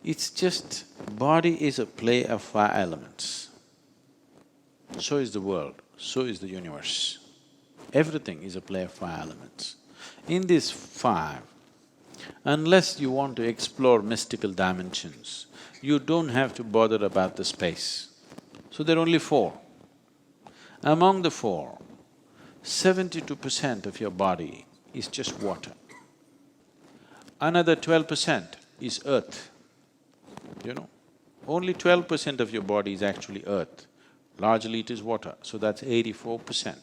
It's just… body is a play of five elements. So is the world, so is the universe. Everything is a play of five elements. In these five, unless you want to explore mystical dimensions, you don't have to bother about the space. So there are only four. Among the four, 72% of your body is just water. Another 12% is earth, you know. Only 12% of your body is actually earth. Largely it is water, so that's 84%.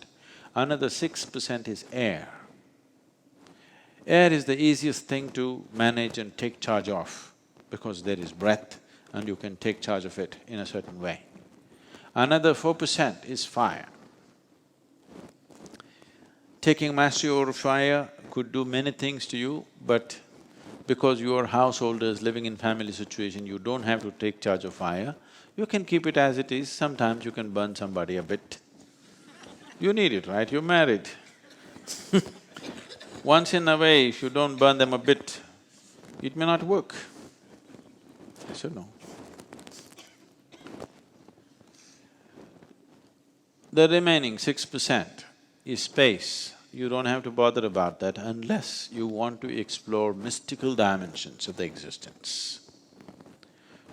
Another 6% is air. Air is the easiest thing to manage and take charge of because there is breath and you can take charge of it in a certain way. Another 4% is fire. Taking mastery over fire could do many things to you, but because you are householders living in family situation, you don't have to take charge of fire. You can keep it as it is, sometimes you can burn somebody a bit. You need it, right? You're married. Once in a way, if you don't burn them a bit, it may not work. Yes or no? The remaining 6% is space. You don't have to bother about that unless you want to explore mystical dimensions of the existence.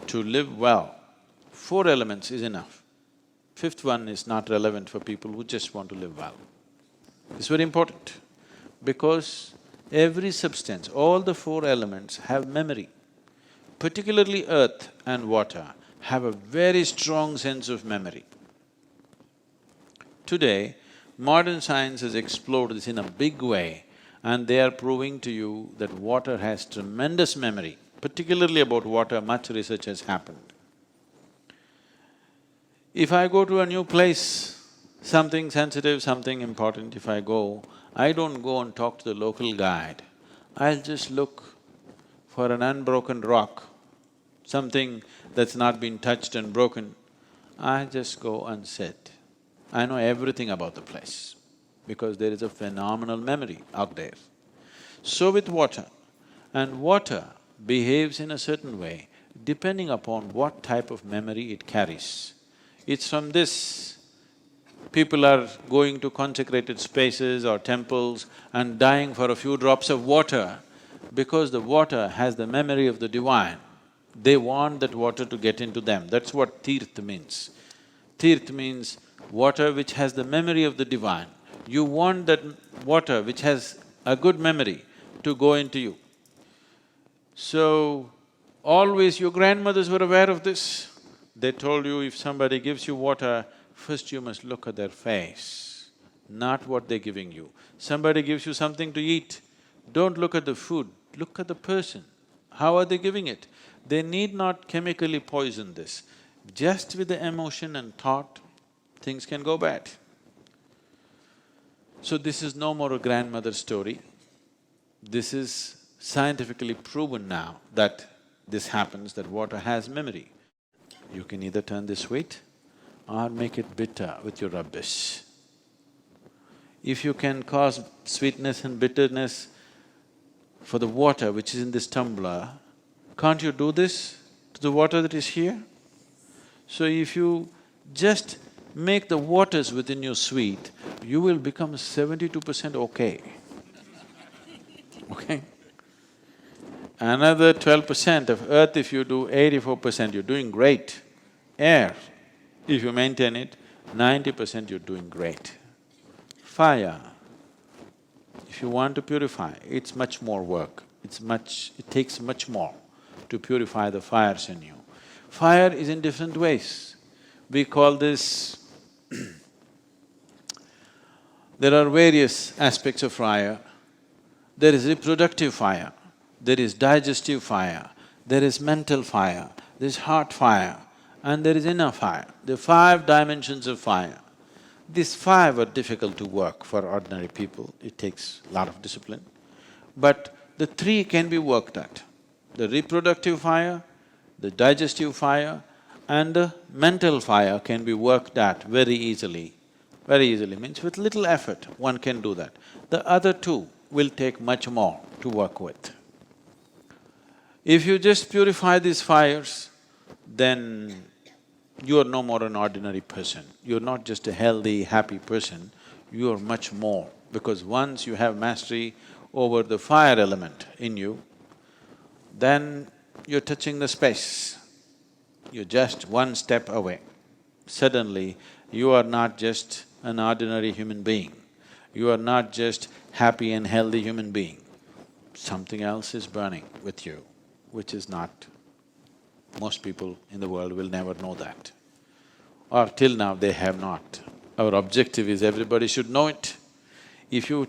To live well, four elements is enough. Fifth one is not relevant for people who just want to live well. It's very important because every substance, all the four elements have memory. Particularly earth and water have a very strong sense of memory. Today, modern science has explored this in a big way and they are proving to you that water has tremendous memory. Particularly about water, much research has happened. If I go to a new place, something sensitive, something important, if I go, I don't go and talk to the local guide. I'll just look for an unbroken rock, something that's not been touched and broken. I just go and sit. I know everything about the place because there is a phenomenal memory out there. So with water, and water behaves in a certain way depending upon what type of memory it carries. It's from this, people are going to consecrated spaces or temples and dying for a few drops of water because the water has the memory of the divine. They want that water to get into them, that's what tirth means. Tirth means water which has the memory of the divine. You want that water which has a good memory to go into you. So, always your grandmothers were aware of this. They told you if somebody gives you water, first you must look at their face, not what they're giving you. Somebody gives you something to eat, don't look at the food, look at the person. How are they giving it? They need not chemically poison this. Just with the emotion and thought, things can go bad. So this is no more a grandmother story. This is scientifically proven now that this happens, that water has memory. You can either turn this sweet or make it bitter with your rubbish. If you can cause sweetness and bitterness for the water which is in this tumbler, can't you do this to the water that is here? So if you just make the waters within you sweet, you will become 72% okay. Okay? Another 12% of earth if you do, 84% you're doing great. Air, if you maintain it, 90% you're doing great. Fire, if you want to purify, it's much more work, it takes much more to purify the fires in you. Fire is in different ways. We call this there are various aspects of fire. There is reproductive fire, there is digestive fire, there is mental fire, there is heart fire, and there is inner fire. There are 5 dimensions of fire. These 5 are difficult to work for ordinary people, it takes a lot of discipline. But the 3 can be worked at. The reproductive fire, the digestive fire, and the mental fire can be worked at very easily. Very easily means with little effort, one can do that. The other 2 will take much more to work with. If you just purify these fires, then you are no more an ordinary person. You're not just a healthy, happy person, you are much more. Because once you have mastery over the fire element in you, then you're touching the space. You're just one step away. Suddenly, you are not just an ordinary human being. You are not just happy and healthy human being. Something else is burning with you, which is not… most people in the world will never know that. Or till now they have not. Our objective is everybody should know it. If you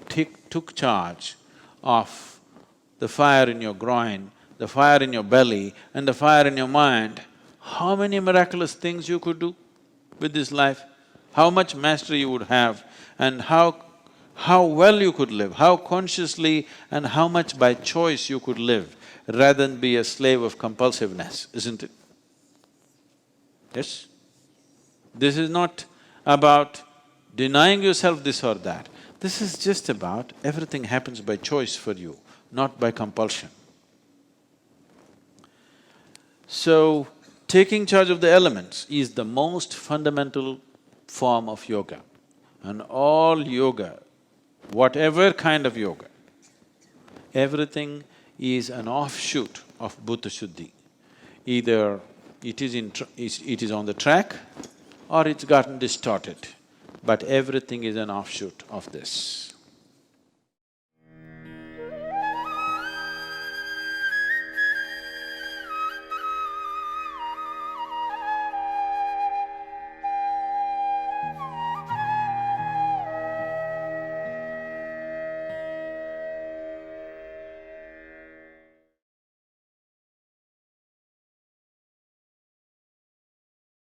took charge of the fire in your groin, the fire in your belly and the fire in your mind, how many miraculous things you could do with this life? How much mastery you would have and how well you could live, how consciously and how much by choice you could live rather than be a slave of compulsiveness, isn't it? Yes? This is not about denying yourself this or that. This is just about everything happens by choice for you, not by compulsion. So, taking charge of the elements is the most fundamental form of yoga. And all yoga, whatever kind of yoga, everything is an offshoot of Bhuta Shuddhi. Either it is on the track or it's gotten distorted, but everything is an offshoot of this.